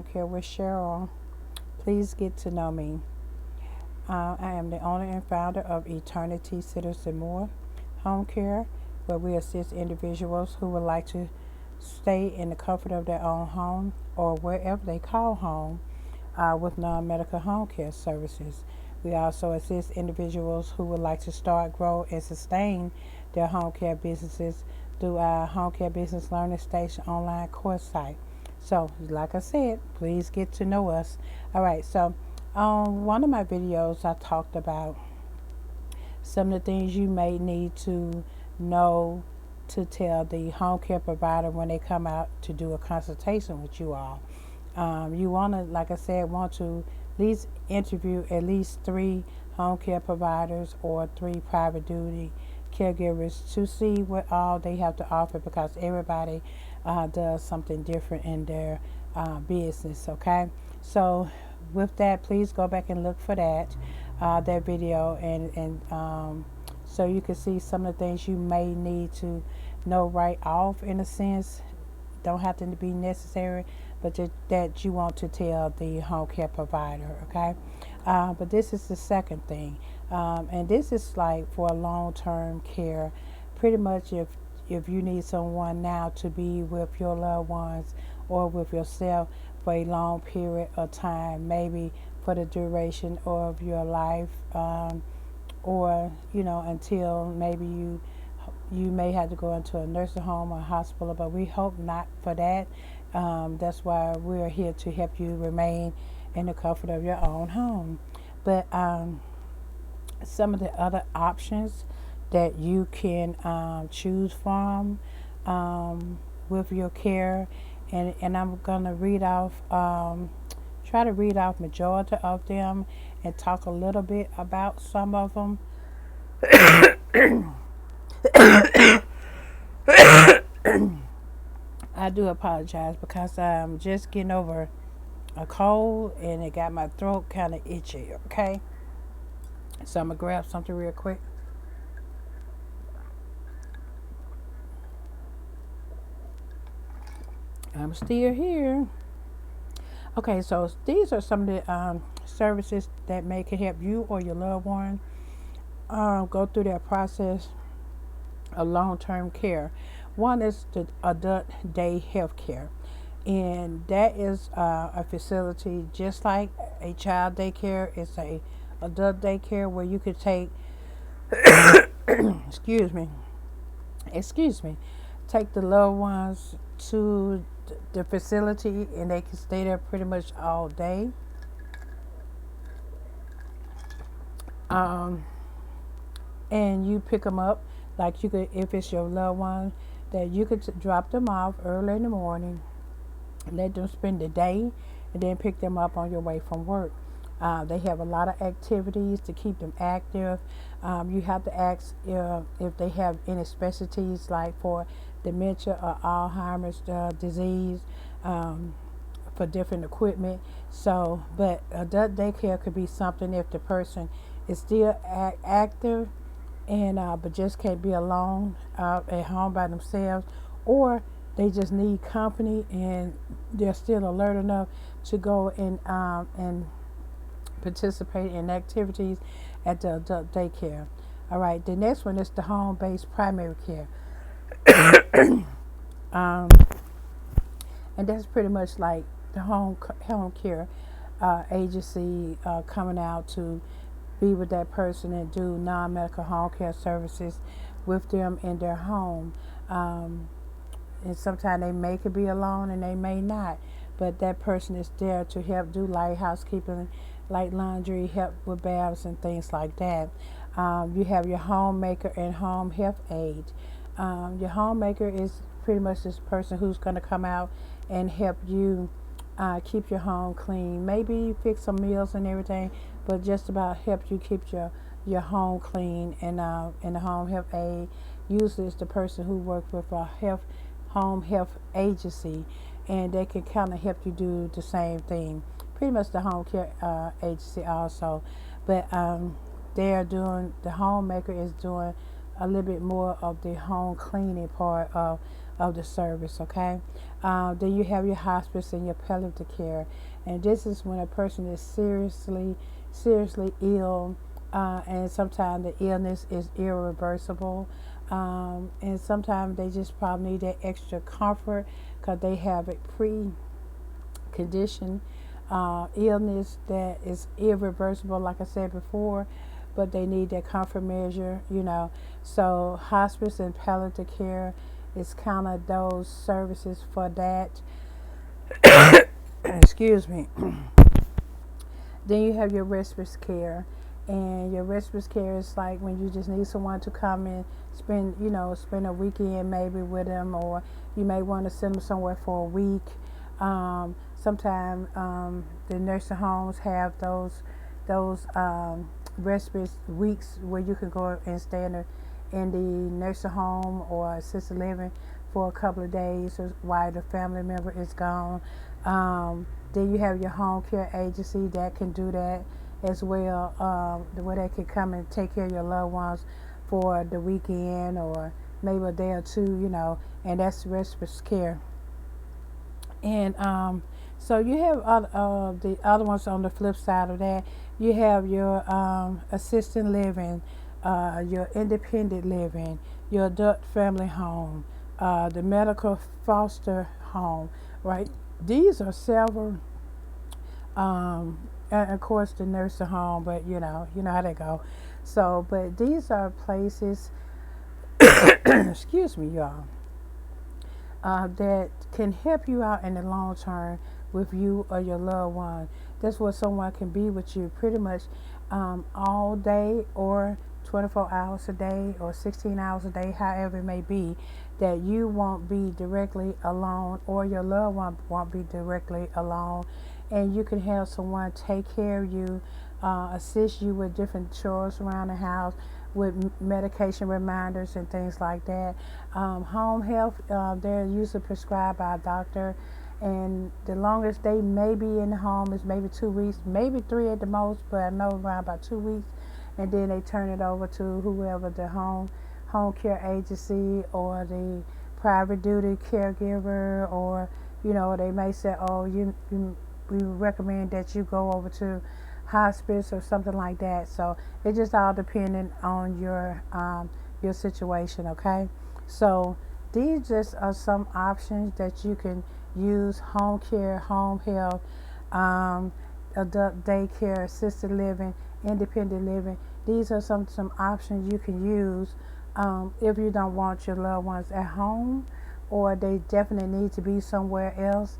Care with Cheryl. Please get to know me. I am the owner and founder of Eternity Citizen More Home Care, where we assist individuals who would like to stay in the comfort of their own home or wherever they call home with non-medical home care services. We also assist individuals who would like to start, grow, and sustain their home care businesses through our Home Care Business Learning Station online course site. So, like I said, please get to know us. All right, so on one of my videos, I talked about some of the things you may need to know to tell the home care provider when they come out to do a consultation with you all. You want to, like I said, want to at least interview at least 3 home care providers or 3 private duty caregivers to see what all they have to offer, because everybody does something different in their business. Okay, so with that, please go back and look for that video, and so you can see some of the things you may need to know right off, in a sense. Don't have to be necessary, but that you want to tell the home care provider. Okay, but this is the second thing, and this is like for long-term care. Pretty much, if you need someone now to be with your loved ones or with yourself for a long period of time, maybe for the duration of your life, or until maybe you may have to go into a nursing home or hospital, but we hope not for that. That's why we're here to help you remain in the comfort of your own home. But some of the other options that you can choose from with your care, and I'm gonna read off, try to read off majority of them, and talk a little bit about some of them. I do apologize because I'm just getting over a cold and it got my throat kind of itchy. Okay, so I'm gonna grab something real quick. I'm still here. Okay, so these are some of the services that may can help you or your loved one go through that process of long-term care. One is the adult day health care, and that is a facility just like a child daycare. It's a adult daycare where you could take excuse me excuse me take the loved ones to the facility, and they can stay there pretty much all day. um, and you pick them up, like you could, if it's your loved one, that you could drop them off early in the morning, let them spend the day, and then pick them up on your way from work. They have a lot of activities to keep them active. You have to ask if they have any specialties, like for dementia or Alzheimer's disease, for different equipment. So, but adult daycare could be something if the person is still active, and but just can't be alone at home by themselves, or they just need company and they're still alert enough to go and participate in activities at the adult daycare. All right, the next one is the home-based primary care, um, and that's pretty much like the home care agency coming out to be with that person and do non-medical home care services with them in their home. And sometimes they may could be alone and they may not, but that person is there to help do light housekeeping, light laundry, help with baths and things like that. You have your homemaker and home health aide. Your homemaker is pretty much this person who's going to come out and help you keep your home clean, maybe fix some meals and everything, but just about help you keep your home clean. And the home health aide usually is the person who works with a home health agency, and they can kind of help you do the same thing. Pretty much the home care agency also, but they're doing, the homemaker is doing a little bit more of the home cleaning part of of the service, okay? Then you have your hospice and your palliative care. And this is when a person is seriously ill, and sometimes the illness is irreversible. And sometimes they just probably need that extra comfort because they have a pre-condition illness that is irreversible, like I said before, but they need that comfort measure, So hospice and palliative care is kind of those services for that. Excuse me. Then you have your respite care, and your respite care is like when you just need someone to come and spend a weekend maybe with them, or you may want to send them somewhere for a week. Sometimes the nursing homes have those respite weeks where you can go and stay in the nursing home or assisted living for a couple of days while the family member is gone. Then you have your home care agency that can do that as well, where they can come and take care of your loved ones for the weekend or maybe a day or two, and that's respite care. And so you have the other ones on the flip side of that. You have your assisted living, your independent living, your adult family home, the medical foster home, right? These are several, and of course the nursing home, but you know how they go. So, but these are places, excuse me, y'all, that can help you out in the long term with you or your loved one. That's where someone can be with you pretty much all day, or 24 hours a day, or 16 hours a day, however it may be, that you won't be directly alone, or your loved one won't be directly alone, and you can have someone take care of you, assist you with different chores around the house, with medication reminders and things like that. Home health, they're usually prescribed by a doctor, and the longest they may be in the home is maybe 2 weeks, maybe 3 at the most, but I know around about 2 weeks, and then they turn it over to whoever the home care agency or the private duty caregiver, or they may say, oh, we recommend that you go over to hospice or something like that. So it just all depending on your situation, okay? So these just are some options that you can use: home care, home health, adult daycare, assisted living, independent living. These are some options you can use if you don't want your loved ones at home, or they definitely need to be somewhere else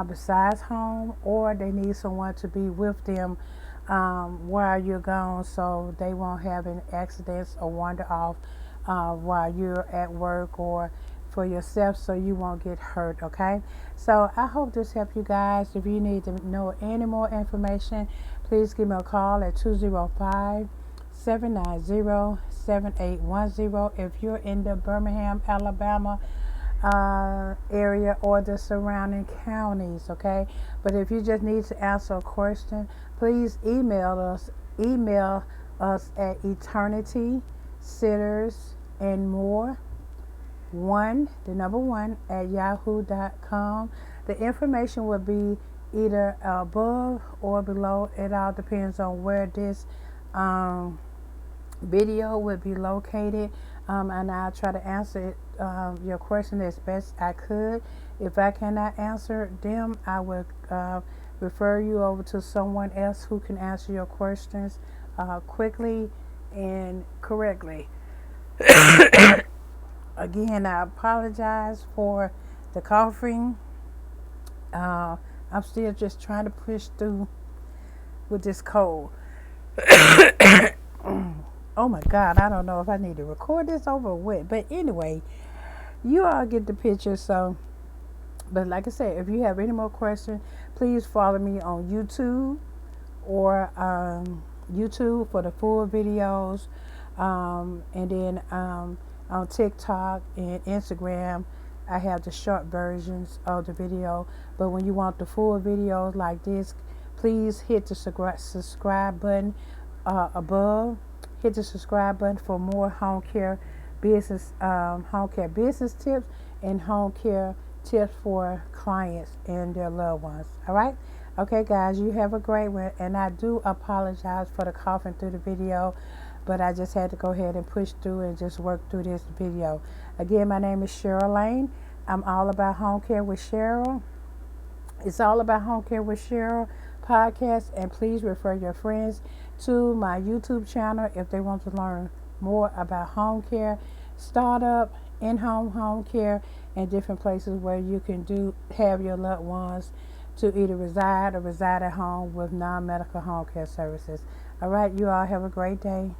besides home, or they need someone to be with them while you're gone, so they won't have any accidents or wander off while you're at work, or for yourself, so you won't get hurt, okay? So I hope this helped you guys. If you need to know any more information, please give me a call at 205-790-7810 if you're in the Birmingham, Alabama area or the surrounding counties, okay? But if you just need to answer a question, please email us at eternity sitters and more the number one at yahoo.com. The information will be either above or below. It all depends on where this video will be located, and I'll try to answer it, your question as best I could. If I cannot answer them, I will refer you over to someone else who can answer your questions quickly and correctly. Again, I apologize for the coughing. I'm still just trying to push through with this cold. Oh my God, I don't know if I need to record this over or what. But anyway, you all get the picture. So, but like I said, if you have any more questions, please follow me on YouTube, or YouTube for the full videos, and then on TikTok and Instagram, I have the short versions of the video. But when you want the full videos like this, please hit the subscribe button above. Hit the subscribe button for more home care business tips, and home care tips for clients and their loved ones. All right? Okay, guys, you have a great one. And I do apologize for the coughing through the video, but I just had to go ahead and push through and just work through this video. Again, my name is Cheryl Lane. I'm all about home care with Cheryl. It's all about home care with Cheryl podcast, and please refer your friends to my YouTube channel if they want to learn more about home care, startup, in-home home care, and different places where you can have your loved ones to either reside or reside at home with non-medical home care services. All right, you all have a great day.